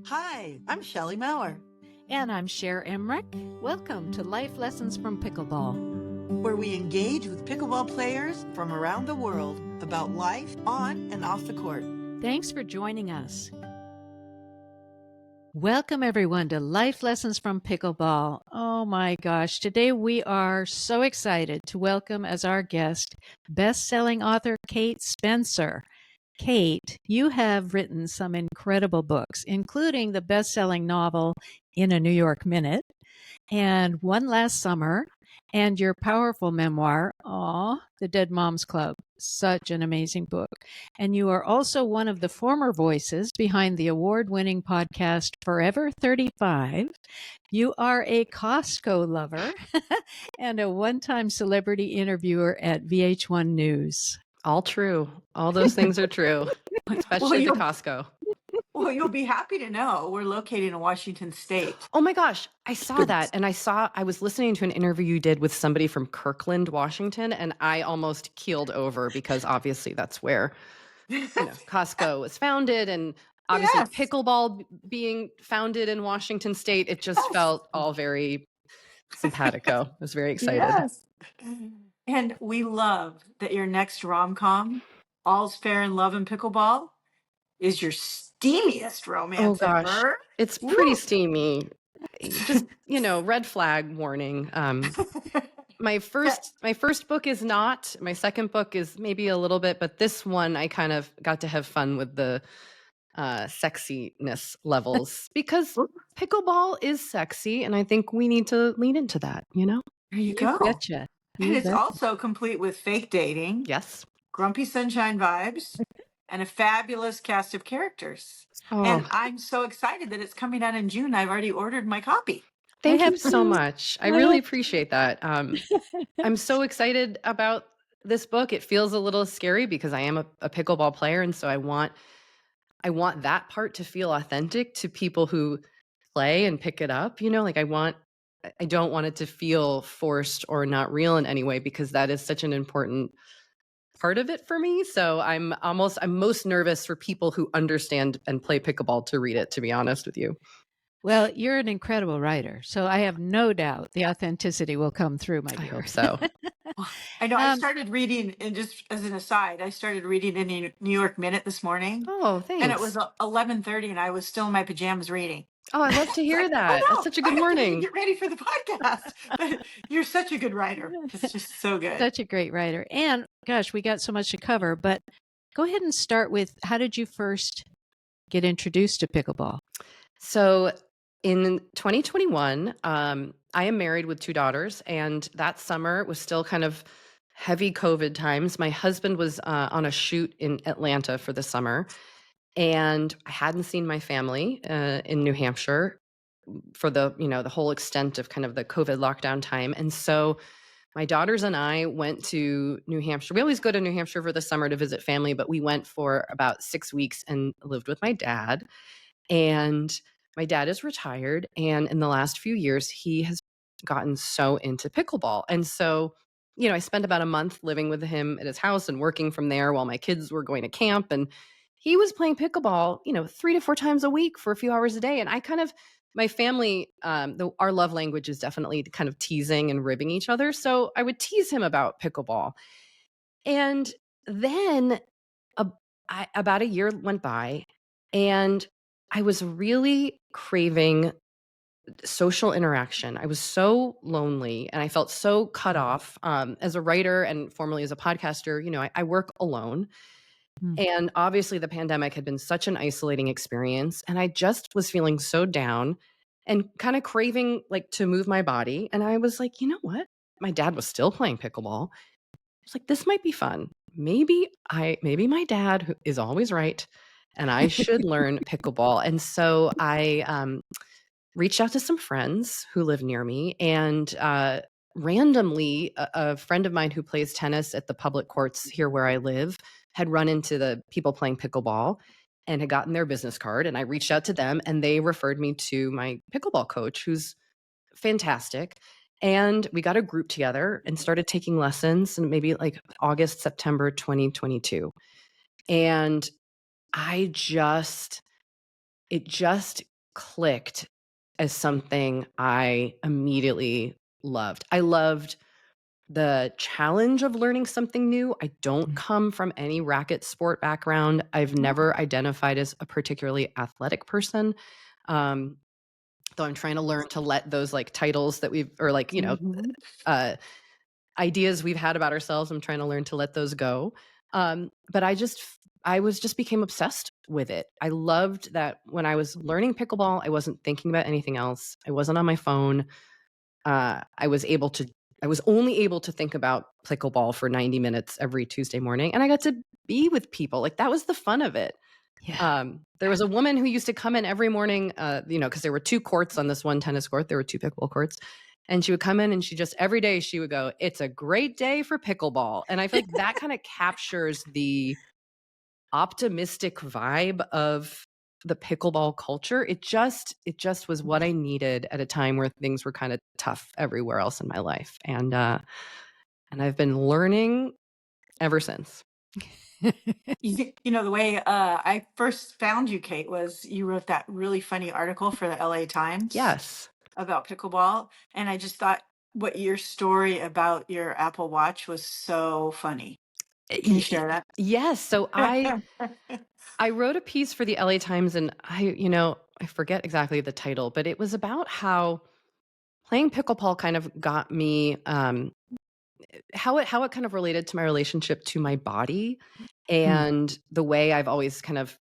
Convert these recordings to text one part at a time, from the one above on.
Hi, I'm Shelley Maurer, And I'm Cher Emmerich. Welcome to Life Lessons from Pickleball, where we engage with pickleball players from around the world about life on and off the court. Thanks for joining us. Welcome, everyone, to Life Lessons from Pickleball. Oh my gosh, today we are so excited to welcome as our guest best-selling author Kate Spencer. Kate, you have written some incredible books, including the best-selling novel In a New York Minute and One Last Summer, and your powerful memoir, The Dead Moms Club. Such an amazing book. And you are also one of the former voices behind the award-winning podcast Forever 35. You are a Costco lover and a one-time celebrity interviewer at VH1 News. All true. All those things are true, especially the Costco. Well, you'll be happy to know we're located in Washington State. Oh my gosh, I saw that. And I was listening to an interview you did with somebody from Kirkland, Washington, and I almost keeled over because obviously that's where Costco was founded, and obviously Yes. pickleball being founded in Washington State. It just felt all very simpatico. I was very excited. Yes. And we love that your next rom-com, All's Fair in Love and Pickleball, is your steamiest romance ever. It's pretty steamy. Just, red flag warning. My first book is not. My second book is maybe a little bit, but this one I kind of got to have fun with the sexiness levels because pickleball is sexy, and I think we need to lean into that, There you go. Betcha. And it's also complete with fake dating. Yes. Grumpy sunshine vibes. And a fabulous cast of characters. And I'm so excited that it's coming out in June. I've already ordered my copy. Thank you so much. I really appreciate that. I'm so excited about this book. It feels a little scary because I am a pickleball player, and so I want that part to feel authentic to people who play and pick it up. I don't want it to feel forced or not real in any way, because that is such an important part of it for me. So I'm most nervous for people who understand and play pickleball to read it, to be honest with you. Well, you're an incredible writer, so I have no doubt the authenticity will come through, my dear. I hope so. I know. I started reading, and just as an aside, I started reading in the New York Minute this morning. Oh, thanks. And it was 11:30, and I was still in my pajamas reading. Oh, I love to hear that. That's such a good morning. Get ready for the podcast. But you're such a good writer. It's just so good. Such a great writer. And gosh, we got so much to cover, but go ahead and start with, how did you first get introduced to pickleball? So in 2021, I am married with 2 daughters, and that summer was still kind of heavy COVID times. My husband was on a shoot in Atlanta for the summer, and I hadn't seen my family in New Hampshire for the whole extent of kind of the COVID lockdown time. And so my daughters and I went to New Hampshire. We always go to New Hampshire for the summer to visit family, but we went for about 6 weeks and lived with my dad. And my dad is retired, and in the last few years, he has gotten so into pickleball. And so, I spent about a month living with him at his house and working from there while my kids were going to camp. And he was playing pickleball, 3 to 4 times a week for a few hours a day. And my family, our love language is definitely kind of teasing and ribbing each other. So I would tease him about pickleball. And then about a year went by, and I was really craving social interaction. I was so lonely, and I felt so cut off. As a writer and formerly as a podcaster, I work alone. And obviously the pandemic had been such an isolating experience, and I just was feeling so down and kind of craving to move my body. And I was like, you know what? My dad was still playing pickleball. I was like, this might be fun. Maybe my dad is always right, and I should learn pickleball. And so I reached out to some friends who live near me, and randomly, a friend of mine who plays tennis at the public courts here where I live had run into the people playing pickleball and had gotten their business card. And I reached out to them, and they referred me to my pickleball coach, who's fantastic. And we got a group together and started taking lessons in maybe August, September 2022. And it just clicked as something I immediately loved. I loved the challenge of learning something new. I don't come from any racket sport background. I've never identified as a particularly athletic person. Um, though I'm trying to learn to let those like titles that we've, or like, uh, ideas we've had about ourselves, I'm trying to learn to let those go. But I became obsessed with it. I loved that when I was learning pickleball, I wasn't thinking about anything else. I wasn't on my phone. I was only able to think about pickleball for 90 minutes every Tuesday morning. And I got to be with people. Like that was the fun of it. Yeah. There was a woman who used to come in every morning, because there were 2 courts on this one tennis court. There were 2 pickleball courts. And she would come in and every day she would go, "It's a great day for pickleball." And I feel like that kind of captures the optimistic vibe of the pickleball culture. It just was what I needed at a time where things were kind of tough everywhere else in my life. And I've been learning ever since. The way I first found you, Kate, was you wrote that really funny article for the LA Times Yes. about pickleball. And I just thought what your story about your Apple Watch was so funny. Can you share that? Yes. So I wrote a piece for the LA Times, and I forget exactly the title, but it was about how playing pickleball kind of got me, how it kind of related to my relationship to my body, and the way I've always kind of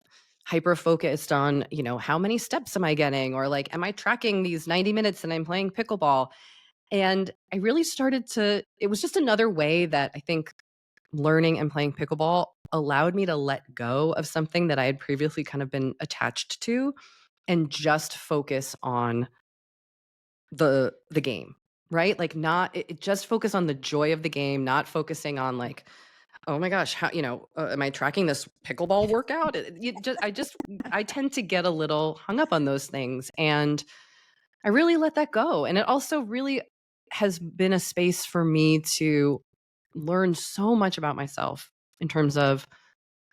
hyper focused on, how many steps am I getting, or like, am I tracking these 90 minutes and I'm playing pickleball? And I really it was just another way that I think learning and playing pickleball allowed me to let go of something that I had previously kind of been attached to and just focus on the game, right? Like not just focus on the joy of the game, not focusing on like, oh my gosh, how, am I tracking this pickleball workout? I tend to get a little hung up on those things, and I really let that go. And it also really has been a space for me to learn so much about myself in terms of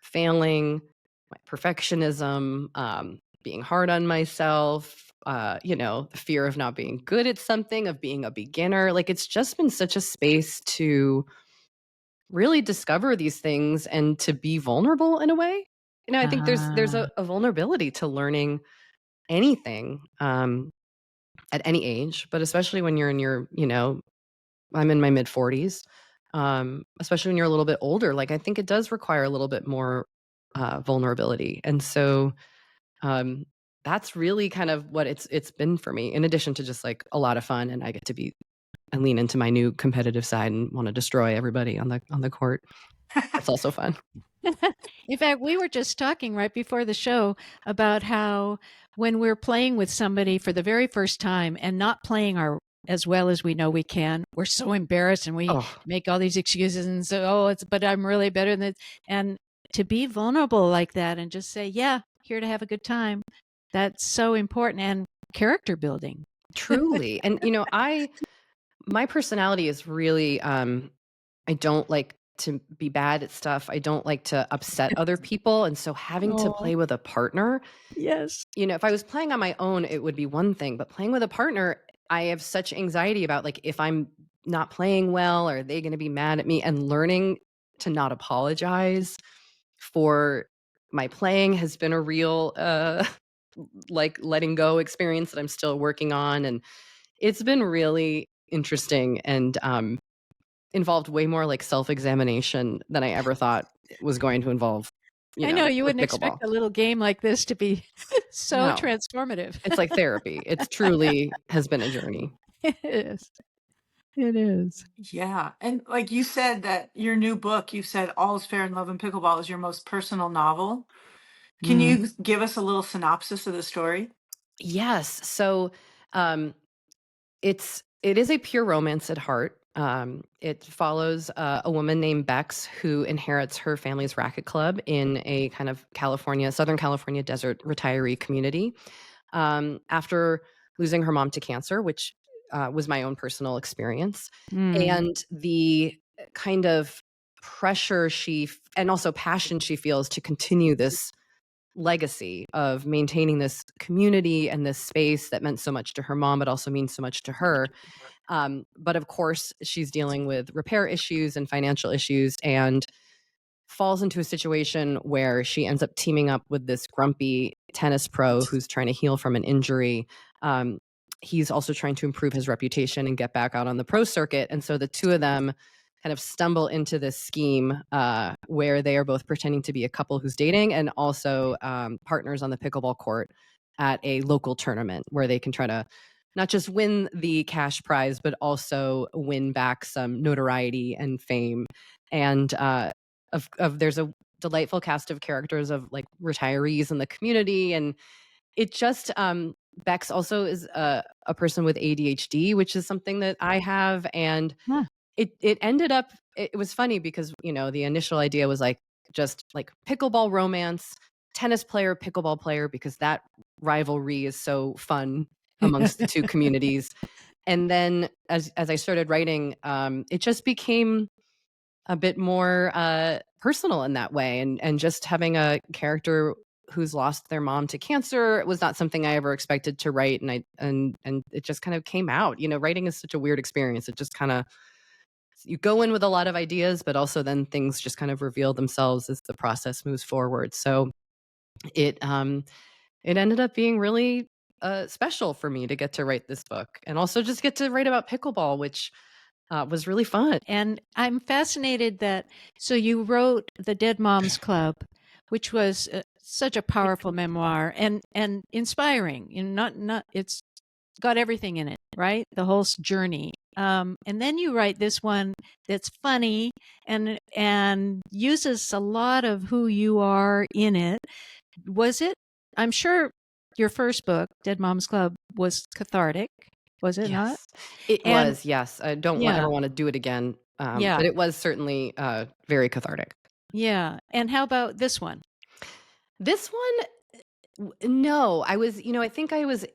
failing, my perfectionism, being hard on myself, the fear of not being good at something, of being a beginner. Like it's just been such a space to really discover these things and to be vulnerable in a way. I think there's a vulnerability to learning anything at any age, but especially when you're in your, I'm in my mid 40s. Especially when you're a little bit older, like I think it does require a little bit more vulnerability. And so that's really kind of what it's been for me, in addition to just like a lot of fun, and I get to be and lean into my new competitive side and want to destroy everybody on the court. That's also fun. In fact, we were just talking right before the show about how when we're playing with somebody for the very first time and not playing as well as we know we can, we're so embarrassed and we make all these excuses and say, but I'm really better than this. And to be vulnerable like that and just say, yeah, here to have a good time. That's so important, and character building. Truly. And, my personality is really, I don't like to be bad at stuff. I don't like to upset other people. And so having to play with a partner, yes. If I was playing on my own, it would be one thing, but playing with a partner, I have such anxiety about like, if I'm not playing well, are they going to be mad at me? And learning to not apologize for my playing has been a real, like letting go experience that I'm still working on. And it's been really interesting and, involved way more like self-examination than I ever thought it was going to involve, I know you with wouldn't expect pickleball. a little game like this to be so No. transformative. It's like therapy. It's truly has been a journey. It is. It is. Yeah. And like you said, that your new book, you said All's Fair in Love and Pickleball is your most personal novel. Can you give us a little synopsis of the story? Yes. So it is a pure romance at heart. It follows a woman named Bex who inherits her family's racket club in a kind of Southern California desert retiree community. After losing her mom to cancer, which was my own personal experience, and the kind of pressure and also passion she feels to continue this legacy of maintaining this community and this space that meant so much to her mom, but also means so much to her. But of course, she's dealing with repair issues and financial issues, and falls into a situation where she ends up teaming up with this grumpy tennis pro who's trying to heal from an injury. Um, he's also trying to improve his reputation and get back out on the pro circuit. And so the two of them kind of stumble into this scheme where they are both pretending to be a couple who's dating and also partners on the pickleball court at a local tournament where they can try to not just win the cash prize, but also win back some notoriety and fame. And there's a delightful cast of characters of like retirees in the community, and it just Bex also is a person with ADHD, which is something that I have, and Huh. it ended up it was funny because the initial idea was like just like pickleball romance, tennis player, pickleball player, because that rivalry is so fun amongst the two communities. And then as I started writing, it just became a bit more personal in that way, and just having a character who's lost their mom to cancer was not something I ever expected to write, and it just kind of came out. Writing is such a weird experience. It just kind of, you go in with a lot of ideas, but also then things just kind of reveal themselves as the process moves forward. So it ended up being really special for me to get to write this book, and also just get to write about pickleball, which was really fun. And I'm fascinated so you wrote The Dead Moms Club, which was such a powerful memoir and inspiring. It's got everything in it, right? The whole journey. And then you write this one that's funny and uses a lot of who you are in it. I'm sure your first book, Dead Moms Club, was cathartic, was it not? Yes, it And was. Yes, I don't yeah, ever want to do it again, yeah, but it was certainly very cathartic. yeah. And how about this one? This one, no, I think I was,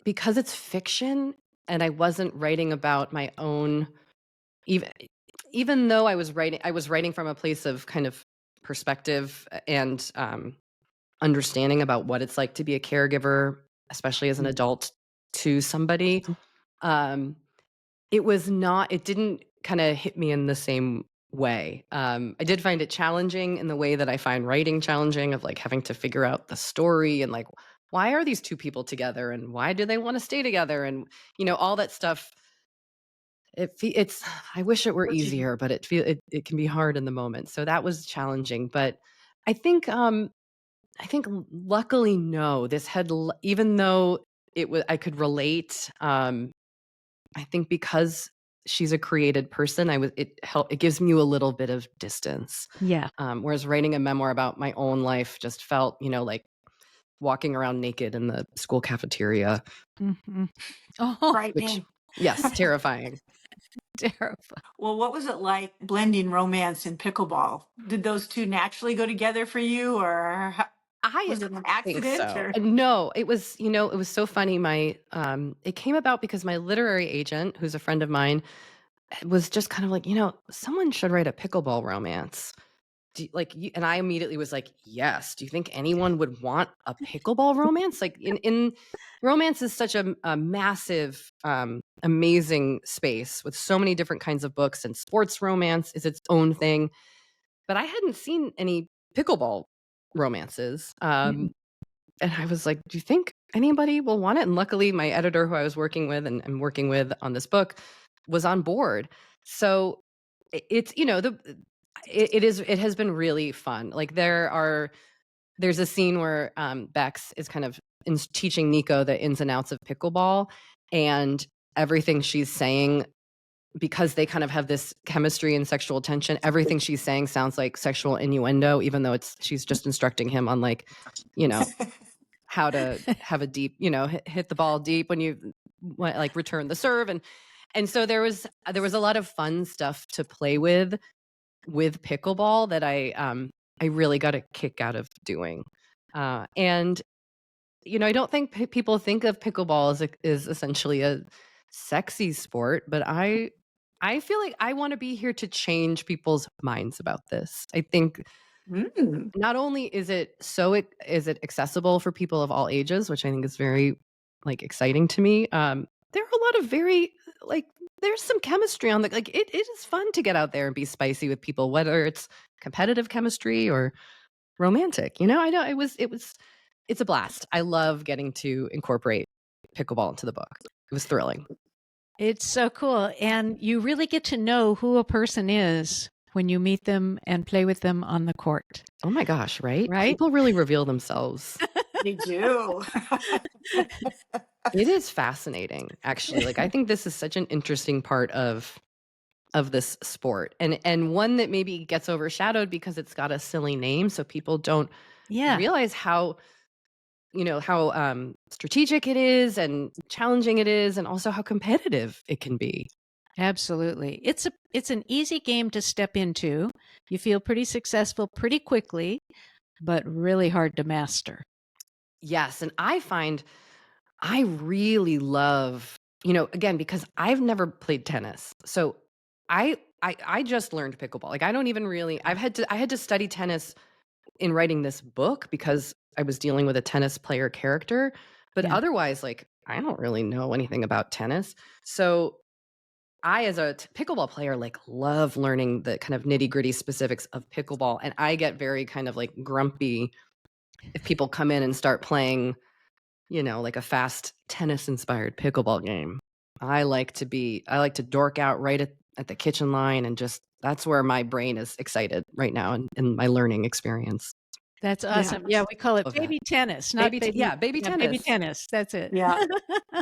because it's fiction and I wasn't writing about my own, even even though I was writing from a place of kind of perspective and understanding about what it's like to be a caregiver, especially as an adult to somebody. Um, it didn't kind of hit me in the same way. I did find it challenging in the way that I find writing challenging, of like having to figure out the story and like, why are these two people together and why do they want to stay together, and all that stuff. It's I wish it were easier, but it can be hard in the moment. So that was challenging, but I think luckily, no, this even though I could relate. I think because she's a created person, it gives me a little bit of distance. Yeah. Whereas writing a memoir about my own life just felt, like walking around naked in the school cafeteria, Mm-hmm. Oh, which, Frightening. yes, terrifying. terrible. Well, what was it like blending romance and pickleball? Did those two naturally go together for you, or I was it an think accident? so. Or No, it was, it was so funny. It came about because my literary agent, who's a friend of mine, was just kind of like, someone should write a pickleball romance. And I immediately was like, yes. Do you think anyone would want a pickleball romance? Like in romance is such a massive, amazing space with so many different kinds of books, and sports romance is its own thing. But I hadn't seen any pickleball romances. And I was like, do you think anybody will want it? And luckily my editor, who I was working with and working with on this book, was on board. So it's, it has been really fun. Like there's a scene where Bex is kind of teaching Nico the ins and outs of pickleball, and everything she's saying, because they kind of have this chemistry and sexual tension, everything she's saying sounds like sexual innuendo, even though she's just instructing him on like, you know, how to have a deep, hit the ball deep when you like return the serve. And so there was a lot of fun stuff to play with pickleball that I really got a kick out of doing. And I don't think people think of pickleball as essentially a sexy sport, but I feel like I want to be here to change people's minds about this. I think Mm. Not only is it accessible for people of all ages, which I think is very like exciting to me. There are a lot of very like there's some chemistry on the like it is fun to get out there and be spicy with people, whether it's competitive chemistry or romantic. I know it's a blast. I love getting to incorporate pickleball into the book. It was thrilling. It's so cool. And you really get to know who a person is when you meet them and play with them on the court, Oh my gosh, right? right? People really reveal themselves. They do. It is fascinating, actually. Like I think this is such an interesting part of this sport and one that maybe gets overshadowed because it's got a silly name, so people don't Yeah, realize how strategic it is and challenging it is and also how competitive it can be. absolutely. It's an easy game to step into. You feel pretty successful pretty quickly, but really hard to master. Yes, and I find I really love, again, because I've never played tennis. So I just learned pickleball. Like I don't even really I had to study tennis in writing this book because I was dealing with a tennis player character, but Yeah. otherwise like I don't really know anything about tennis. So I as a pickleball player like love learning the kind of nitty-gritty specifics of pickleball, and I get very kind of like grumpy if people come in and start playing like a fast tennis inspired pickleball game. I like to dork out right at the kitchen line and just that's where my brain is excited right now in my learning experience. That's Yeah. awesome. Yeah, we call it Love that. baby tennis, not baby. Yeah, baby Yeah, baby tennis. tennis. That's it. Yeah.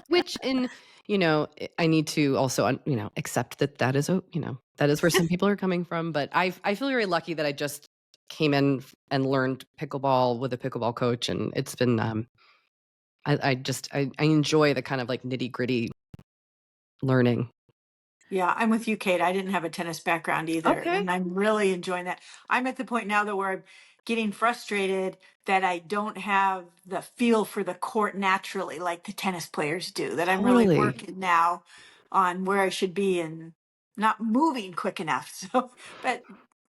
Which I need to also accept that that is that is where some people are coming from, but I feel very lucky that I just came in and learned pickleball with a pickleball coach, and it's been I enjoy the kind of like nitty-gritty learning. Yeah, I'm with you, Kate. I didn't have a tennis background either, Okay. and I'm really enjoying that. I'm at the point now though where I'm getting frustrated that I don't have the feel for the court naturally like the tennis players do. That I'm really Totally. working now on where I should be and not moving quick enough. So, but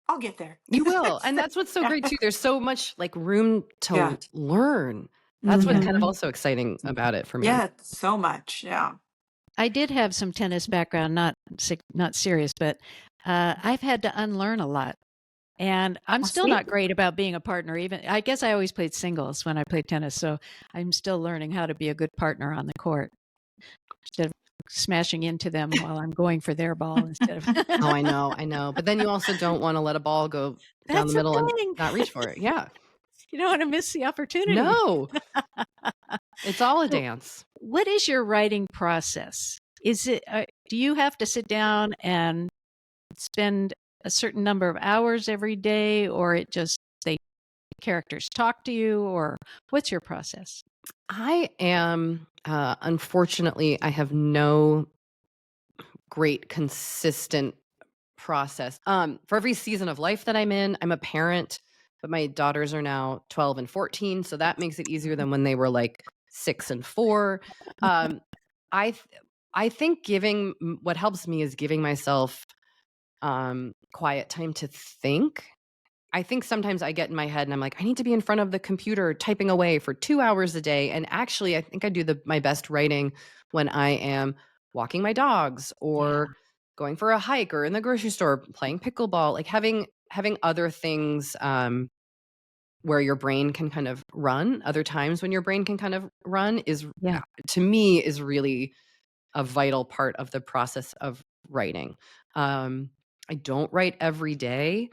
I'll get there. You will. And So, that's what's so yeah. great too. There's so much like room Yeah. to learn. That's what's Hmm. kind of also exciting about it for me. Yeah, so much. Yeah. I did have some tennis background, not serious, but I've had to unlearn a lot. And I'm Well, still see? not great about being a partner. Even I guess I always played singles when I played tennis, so I'm still learning how to be a good partner on the court instead of smashing into them while I'm going for their ball instead of. Oh, I know, I know. But then you also don't want to let a ball go down the That's the middle and thing. not reach for it. Yeah. You don't want to miss the opportunity. No. It's all a So, dance. what is your writing process? Is it do you have to sit down and spend a certain number of hours every day, or it just they characters talk to you, or what's your process? I am unfortunately I have no great consistent process. For every season of life that I'm in, I'm a parent, but my daughters are now 12 and 14, so that makes it easier than when they were like 6 and 4. Um, I th- I think what helps me is giving myself quiet time to think. I think sometimes I get in my head and I'm like, I need to be in front of the computer typing away for 2 hours a day. And actually, I think I do my best writing when I am walking my dogs Yeah. or going for a hike or in the grocery store playing pickleball, like having other things where your brain can kind of run. Other times when your brain can kind of run is Yeah. to me is really a vital part of the process of writing. I don't write every day.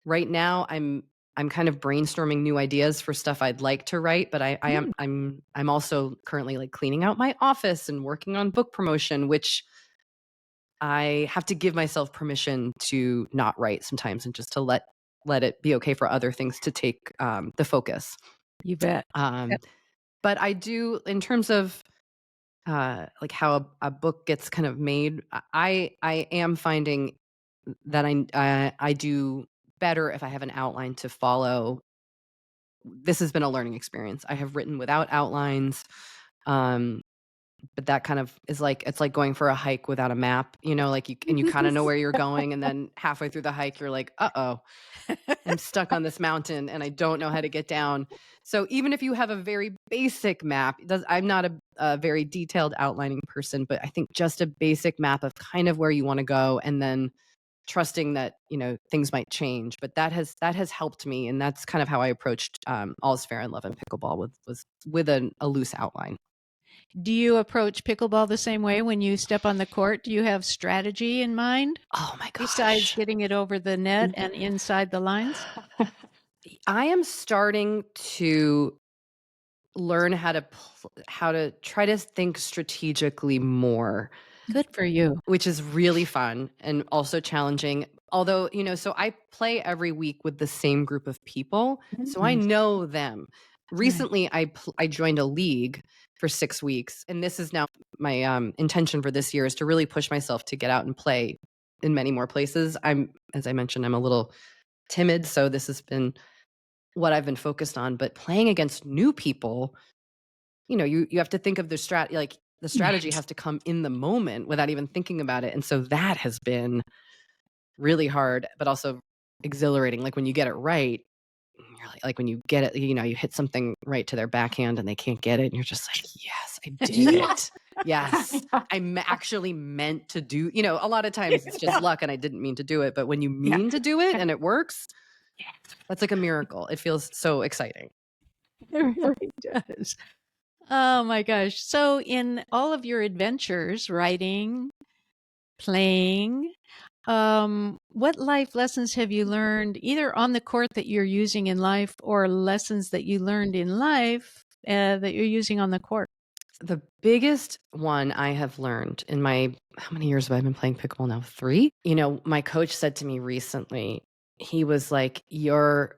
Right now, I'm kind of brainstorming new ideas for stuff I'd like to write, but Mm. I'm also currently like cleaning out my office and working on book promotion, which I have to give myself permission to not write sometimes and just to let it be okay for other things to take the focus. You bet. Um, Yep. but I do in terms of like how a book gets kind of made. I am finding that I do better if I have an outline to follow. This has been a learning experience. I have written without outlines. Um, but that kind of is like, it's like going for a hike without a map, like you kind of know where you're going. And then halfway through the hike, you're like, uh-oh, I'm stuck on this mountain and I don't know how to get down. So even if you have a very basic map, I'm not a very detailed outlining person, but I think just a basic map of kind of where you want to go, and then trusting that, things might change. But that has helped me. And that's kind of how I approached All's Fair in Love and Pickleball, was with a loose outline. Do you approach pickleball the same way when you step on the court? Do you have strategy in mind Oh my besides gosh. getting it over the net and inside the lines? I am starting to learn how to try to think strategically more, Good for you. which is really fun and also challenging. Although, so I play every week with the same group of people, so I know them. Recently, I joined a league for 6 weeks, and this is now my intention for this year, is to really push myself to get out and play in many more places. As I mentioned, I'm a little timid, so this has been what I've been focused on. But playing against new people, you have to think of the strategy has to come in the moment without even thinking about it. And so that has been really hard, but also exhilarating. Like when you get it right, you're like when you get it, you hit something right to their backhand and they can't get it. And you're just like, yes, I did it. Yes, actually meant to do, a lot of times it's just luck and I didn't mean to do it. But when you mean to do it and it works, that's like a miracle. It feels so exciting. It really does. Oh my gosh. So in all of your adventures, writing, playing, what life lessons have you learned either on the court that you're using in life, or lessons that you learned in life that you're using on the court? The biggest one I have learned in how many years have I been playing pickleball now? 3? My coach said to me recently, he was like, "You're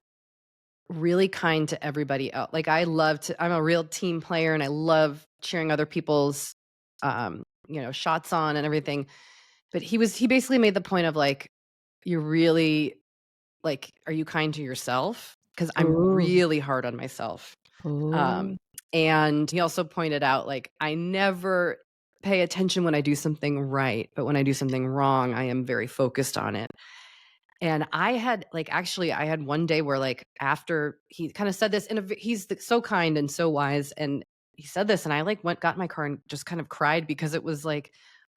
really kind to everybody else." Like I'm a real team player and I love cheering other people's, shots on and everything. But he basically made the point of like, "You're really, like, are you kind to yourself?" Because I'm Ooh. really hard on myself. Ooh. Um, and he also pointed out, like, I never pay attention when I do something right, but when I do something wrong, I am very focused on it. And I had one day where, like, after he kind of said this, he's so kind and so wise, and he said this, and I got in my car and just kind of cried, because it was like,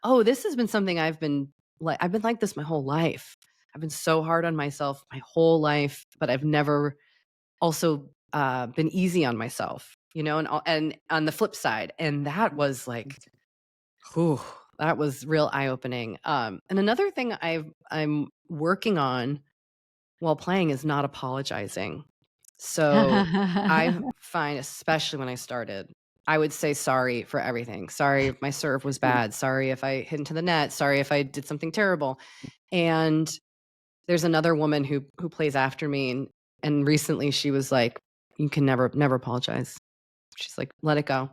oh, this has been something I've been like this my whole life. I've been so hard on myself my whole life, but I've never also been easy on myself, and on the flip side. And that was like, whew, that was real eye opening. And another thing I'm working on while playing is not apologizing. So I find, especially when I started, I would say sorry for everything. Sorry if my serve was bad. Sorry if I hit into the net. Sorry if I did something terrible. And there's another woman who plays after me, and recently she was like, "You can never apologize." She's like, "Let it go."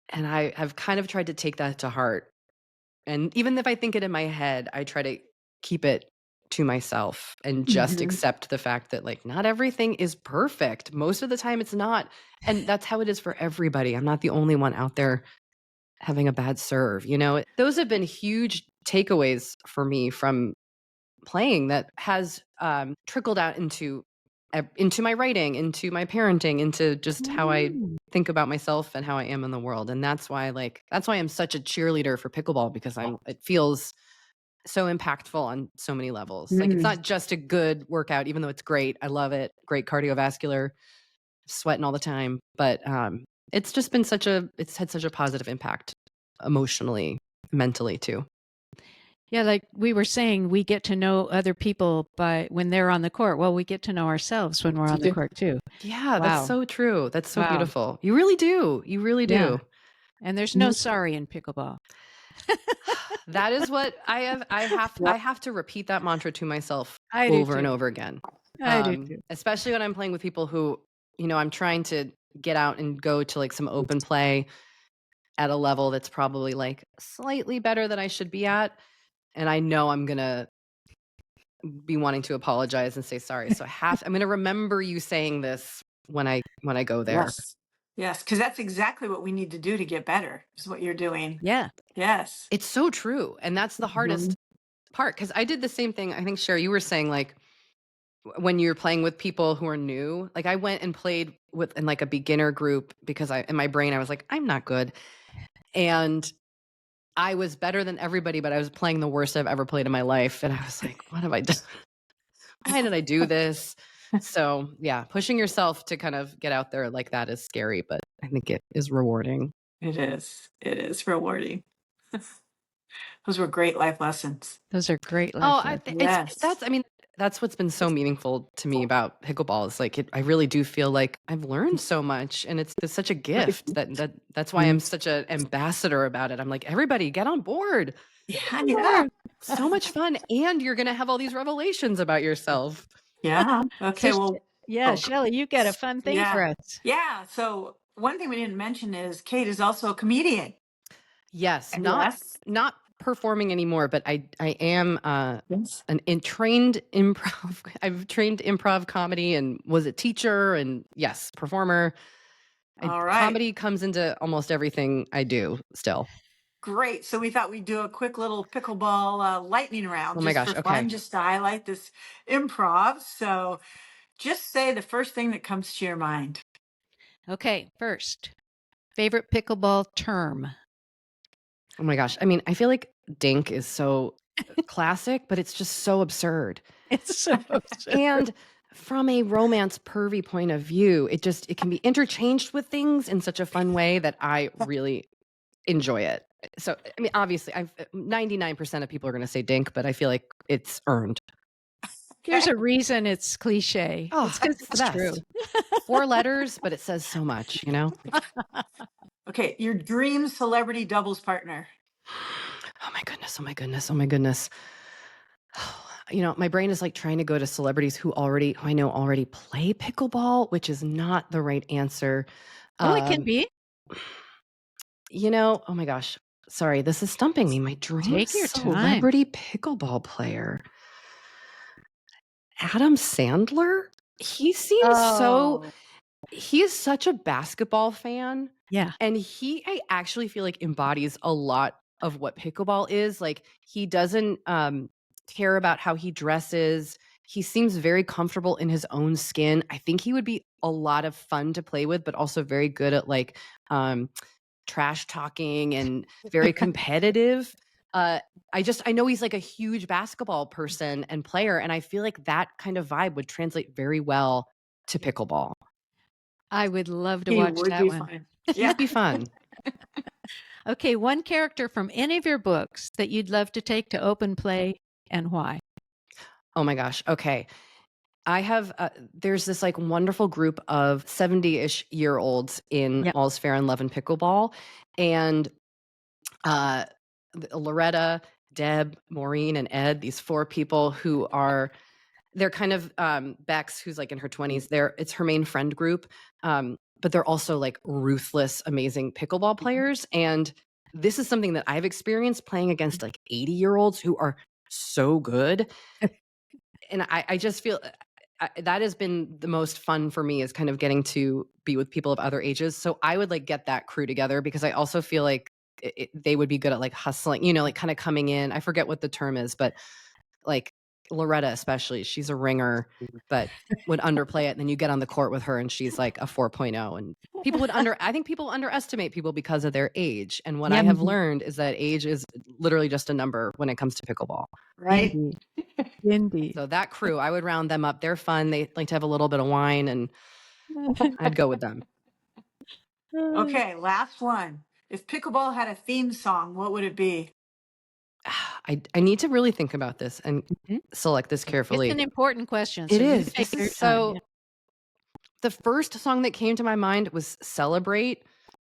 And I have kind of tried to take that to heart. And even if I think it in my head, I try to keep it to myself and just accept the fact that, like, not everything is perfect. Most of the time it's not. And that's how it is for everybody. I'm not the only one out there having a bad serve, Those have been huge takeaways for me from playing that has trickled out into my writing, into my parenting, into just how I think about myself and how I am in the world. And that's why I'm such a cheerleader for pickleball, because it feels so impactful on so many levels. Like, it's not just a good workout, even though it's great. I love it. Great cardiovascular, sweating all the time. But it's just been it's had such a positive impact emotionally, mentally too. Yeah, like we were saying, we get to know other people when they're on the court. Well, we get to know ourselves when we're on the court too. Yeah, that's Wow. so true. That's so Wow. beautiful. You really do. You really Yeah. do. And there's no sorry in pickleball. That is what I have to repeat that mantra to myself I do over and too. over again. I do too. Especially when I'm playing with people who, I'm trying to get out and go to like some open play at a level that's probably like slightly better than I should be at. And I know I'm going to be wanting to apologize and say sorry. So I'm going to remember you saying this when I go there. Yes, because that's exactly what we need to do to get better, is what you're doing. Yeah. Yes. It's so true. And that's the hardest part, because I did the same thing. I think, Sherry, you were saying, like, when you're playing with people who are new, like I went and played with in like a beginner group because in my brain I was like, I'm not good. And I was better than everybody, but I was playing the worst I've ever played in my life. And I was like, what have I done? Why did I do this? So yeah, pushing yourself to kind of get out there like that is scary, but I think it is rewarding. It is. It is rewarding. Those were great life lessons. Those are great Oh, life lessons. Yes. I mean, that's what's been so meaningful to me about pickleball is like I really do feel like I've learned so much, and it's such a gift that's why I'm such an ambassador about it. I'm like, everybody get on board. Yeah. Yeah. So much fun, and you're gonna have all these revelations about yourself. Yeah. Okay. So, Well, yeah, oh, Shelley, you got a fun thing for yeah. us. Yeah. So one thing we didn't mention is Kate is also a comedian. Yes, Yes. not performing anymore, but I am Yes. trained improv. I've trained improv comedy and was a teacher and yes, performer. All right. Comedy comes into almost everything I do still. Great. So we thought we'd do a quick little pickleball lightning round Oh my just gosh, for okay. fun, just to highlight this improv. So just say the first thing that comes to your mind. Okay, first, favorite pickleball term. Oh my gosh. I mean, I feel like dink is so classic, but it's just so absurd. It's so absurd. And from a romance pervy point of view, it can be interchanged with things in such a fun way that I really enjoy it. So, I mean, obviously, 99% of people are going to say dink, but I feel like it's earned. There's a reason it's cliche. Oh, It's because it's the it's true. best. 4 letters, but it says so much, you know? Okay, your dream celebrity doubles partner. Oh my goodness. Oh my goodness. Oh my goodness. You know, my brain is like trying to go to celebrities who I know already play pickleball, which is not the right answer. Oh, it can be. You know, oh my gosh. Sorry, this is stumping me. My dream Take your time. celebrity pickleball player. Adam Sandler? He seems he is such a basketball fan. Yeah. And I actually feel like embodies a lot of what pickleball is. Like he doesn't care about how he dresses. He seems very comfortable in his own skin. I think he would be a lot of fun to play with, but also very good at like trash talking and very competitive. I know he's like a huge basketball person and player, and I feel like that kind of vibe would translate very well to pickleball. I would love to He watch would that be one. fun. He'd Yeah. be fun. Okay, one character from any of your books that you'd love to take to open play and why? Oh my gosh. Okay. I have, there's this like wonderful group of 70-ish year olds in Yep. All's Fair in Love and Pickleball. And Loretta, Deb, Maureen, and Ed, these 4 people who they're kind of, Bex, who's like in her 20s, it's her main friend group. But they're also like ruthless, amazing pickleball players. And this is something that I've experienced playing against like 80-year-olds who are so good. And I just feel that has been the most fun for me, is kind of getting to be with people of other ages. So I would like get that crew together, because I also feel like they would be good at like hustling, you know, like kind of coming in. I forget what the term is, but like Loretta, especially, she's a ringer, but would underplay it. And then you get on the court with her and she's like a 4.0, and I think people underestimate people because of their age. And what I have learned is that age is literally just a number when it comes to pickleball. Right. Indeed. So that crew, I would round them up. They're fun. They like to have a little bit of wine, and I'd go with them. Okay, last one. If pickleball had a theme song, what would it be? I need to really think about this and select this carefully. It's an important question. It So you is. take your time. So the first song that came to my mind was Celebrate.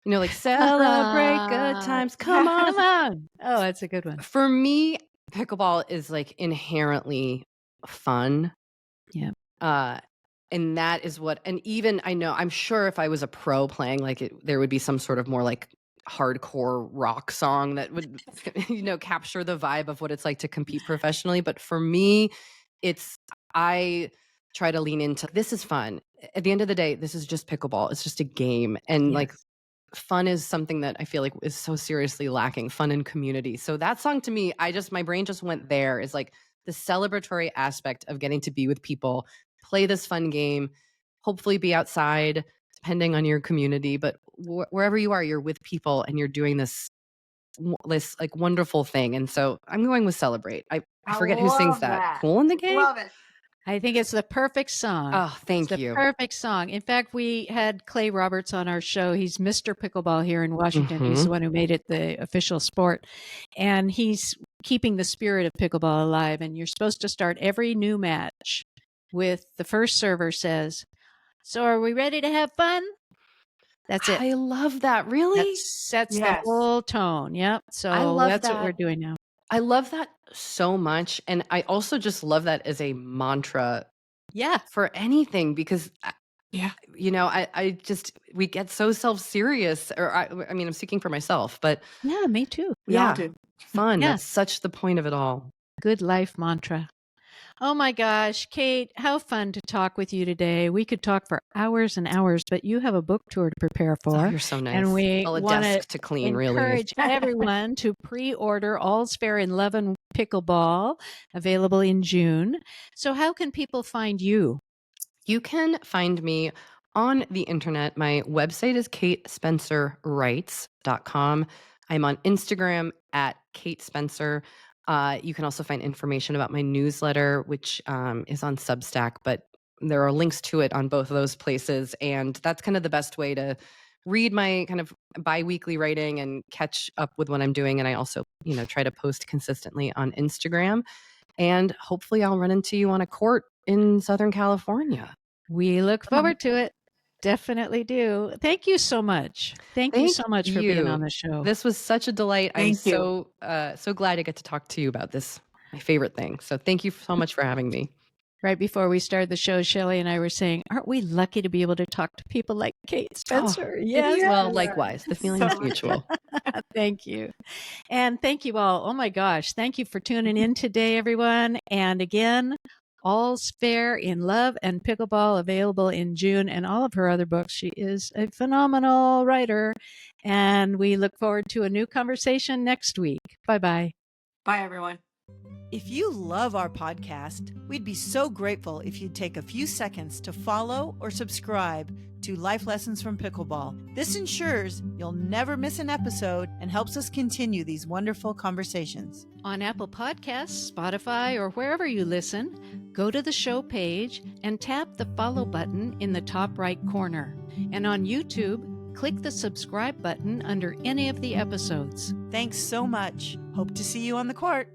You know, like celebrate good times. Come on. Come on. Oh, that's a good one. For me, pickleball is like inherently fun. Yeah. And that is what, and even I'm sure if I was a pro playing, like there would be some sort of more like hardcore rock song that would, capture the vibe of what it's like to compete professionally. But for me, try to lean into this is fun. At the end of the day, this is just pickleball. It's just a game. And like Yes. fun is something that I feel like is so seriously lacking, fun and community. So that song to me, my brain just went there, is like the celebratory aspect of getting to be with people, play this fun game, hopefully be outside, depending on your community, but wherever you are, you're with people and you're doing this like wonderful thing. And so I'm going with Celebrate. I I forget who sings love that. that. Cool in the Game? Love it. I think it's the perfect song. Oh, It's thank the you. perfect song. In fact, we had Clay Roberts on our show. He's Mr. Pickleball here in Washington. He's the one who made it the official sport. And he's keeping the spirit of pickleball alive. And you're supposed to start every new match with the first server says, "So are we ready to have fun?" That's it. I love that. Really? That sets the Yes. whole tone. Yep. I So love that's what we're that. doing now. I love that so much. And I also just love that as a mantra Yeah. for anything, because Yeah. I just, we get so self-serious, or I mean, I'm speaking for myself, but Yeah, me too. We all yeah, do. fun. Yeah. That's such the point of it all. Good life mantra. Oh my gosh, Kate, how fun to talk with you today. We could talk for hours and hours, but you have a book tour to prepare Oh, for. you're so nice. And we Well, a want to desk to clean, really. encourage everyone to pre-order All's Fair in Love and Pickleball, available in June. So how can people find you? You can find me on the internet. My website is katespencerwrites.com. I'm on Instagram at Kate Spencer. You can also find information about my newsletter, which is on Substack, but there are links to it on both of those places. And that's kind of the best way to read my kind of bi-weekly writing and catch up with what I'm doing. And I also, try to post consistently on Instagram. And hopefully I'll run into you on a court in Southern California. We look forward to it. Definitely do. Thank you so much. Thank you so much for being on the show. This was such a delight. Thank you. So glad to get to talk to you about this, my favorite thing. So thank you so much for having me. Right before we started the show, Shelley and I were saying, aren't we lucky to be able to talk to people like Kate Spencer? Yes. Well, likewise. The feeling is mutual. Thank you. And thank you all. Oh my gosh. Thank you for tuning in today, everyone. And again, All's Fair in Love and Pickleball, available in June, and all of her other books. She is a phenomenal writer. And we look forward to a new conversation next week. Bye-bye. Bye, everyone. If you love our podcast, we'd be so grateful if you'd take a few seconds to follow or subscribe to Life Lessons from Pickleball. This ensures you'll never miss an episode and helps us continue these wonderful conversations. On Apple Podcasts, Spotify, or wherever you listen, go to the show page and tap the follow button in the top right corner. And on YouTube, click the subscribe button under any of the episodes. Thanks so much. Hope to see you on the court.